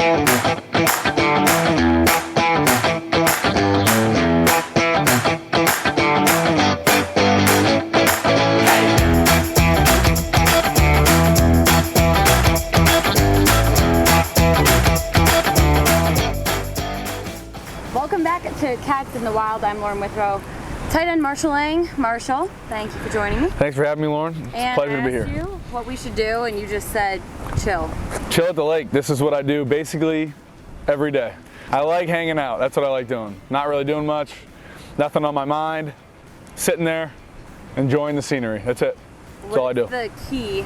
Welcome back to Cats in the Wild. I'm Lauren Withrow. Tight end Marshall Lang. Marshall, thank you for joining me. Thanks for having me, Lauren. It's a pleasure to be here. And I asked you what we should do, and you just said chill. Chill at the lake. This is what I do basically every day. I like hanging out. That's what I like doing. Not really doing much, nothing on my mind, sitting there, enjoying the scenery. That's it. That's all I do. What's the key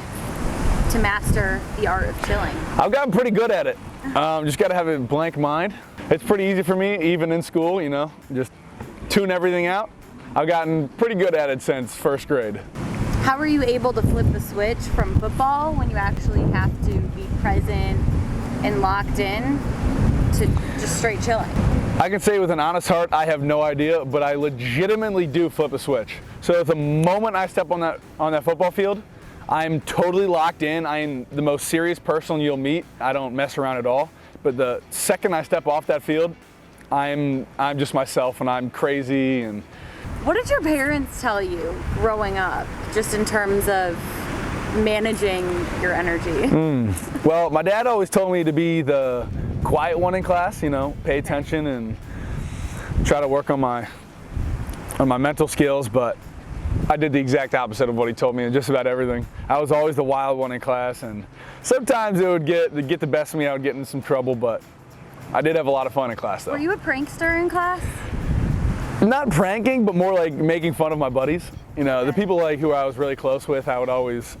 to master the art of chilling? I've gotten pretty good at it. Just got to have a blank mind. It's pretty easy for me, even in school, you know, just tune everything out. I've gotten pretty good at it since first grade. How are you able to flip the switch from football when you actually have to be present and locked in to just straight chilling? I can say with an honest heart, I have no idea, but I legitimately do flip a switch. So the moment I step on that football field, I'm totally locked in. I am the most serious person you'll meet. I don't mess around at all. But the second I step off that field, I'm just myself, and I'm crazy. And what did your parents tell you growing up, just in terms of managing your energy? Well, my dad always told me to be the quiet one in class, you know, pay attention and try to work on my mental skills, but I did the exact opposite of what he told me in just about everything. I was always the wild one in class, and sometimes it would get the best of me. I would get in some trouble, but I did have a lot of fun in class, though. Were you a prankster in class? Not pranking, but more like making fun of my buddies. You know, the people like who I was really close with, I would always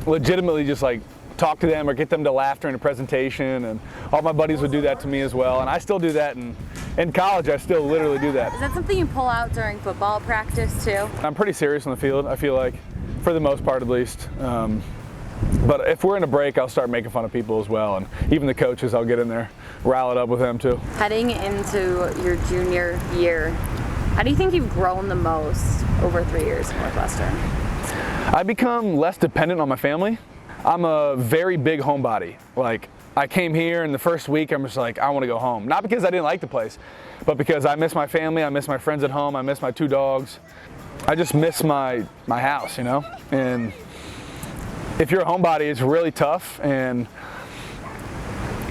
legitimately just like talk to them or get them to laugh during a presentation, and all my buddies would do that to me as well. And I still do that in college. I still literally do that. Is that something you pull out during football practice too? I'm pretty serious on the field, I feel like, for the most part at least. But if we're in a break, I'll start making fun of people as well, and even the coaches, I'll get in there, rile it up with them too. Heading into your junior year, how do you think you've grown the most over 3 years at Northwestern? I become less dependent on my family. I'm a very big homebody. Like, I came here and the first week I'm just like, I want to go home. Not because I didn't like the place, but because I miss my family, I miss my friends at home, I miss my 2 dogs. I just miss my house, you know? And if you're a homebody, it's really tough, and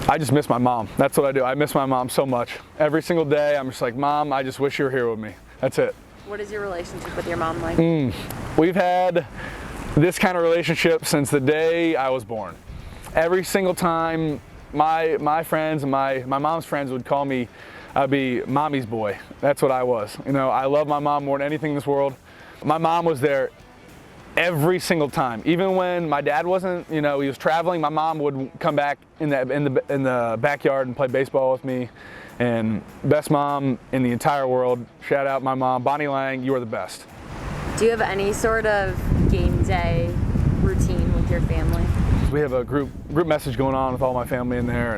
I just miss my mom. That's what I do. I miss my mom so much. Every single day, I'm just like, Mom, I just wish you were here with me. That's it. What is your relationship with your mom like? We've had this kind of relationship since the day I was born. Every single time my friends and my mom's friends would call me, I'd be mommy's boy. That's what I was. You know, I love my mom more than anything in this world. My mom was there every single time. Even when my dad wasn't, you know, he was traveling, my mom would come back in the backyard and play baseball with me. And best mom in the entire world. Shout out my mom, Bonnie Lang, you are the best. Do you have any sort of game day routine with your family? We have a group message going on with all my family in there,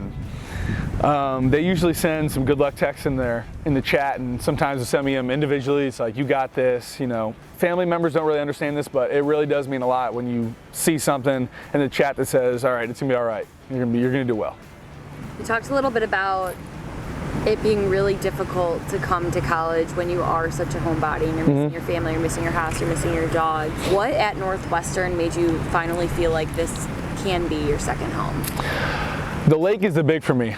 and they usually send some good luck texts in there in the chat, and sometimes they send me them individually. It's like, you got this, you know. Family members don't really understand this, but it really does mean a lot when you see something in the chat that says, all right, it's gonna be all right. You're gonna do well. You talked a little bit about it being really difficult to come to college when you are such a homebody and you're missing your family, you're missing your house, you're missing your dogs. What at Northwestern made you finally feel like this can be your second home? The lake is the big for me.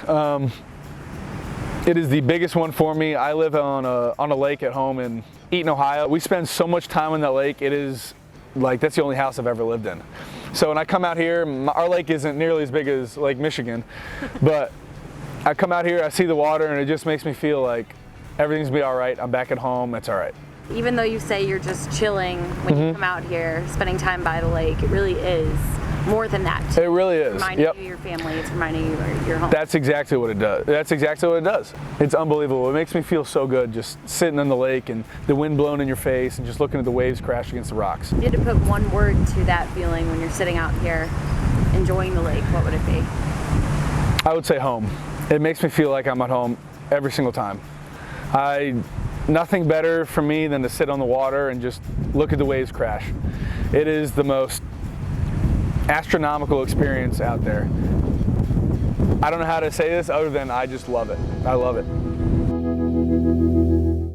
It is the biggest one for me. I live on a lake at home in Eaton, Ohio. We spend so much time on that lake. It is like, that's the only house I've ever lived in. So when I come out here, our lake isn't nearly as big as Lake Michigan, but I come out here, I see the water, and it just makes me feel like everything's gonna be all right. I'm back at home, it's all right. Even though you say you're just chilling when you come out here, spending time by the lake, it really is more than that. It really is. It's reminding you of your family, it's reminding you of your home. That's exactly what it does. That's exactly what it does. It's unbelievable. It makes me feel so good just sitting on the lake and the wind blowing in your face and just looking at the waves crash against the rocks. If you had to put one word to that feeling when you're sitting out here enjoying the lake, what would it be? I would say home. It makes me feel like I'm at home every single time. Nothing better for me than to sit on the water and just look at the waves crash. It is the most astronomical experience out there. I don't know how to say this other than I just love it. I love it.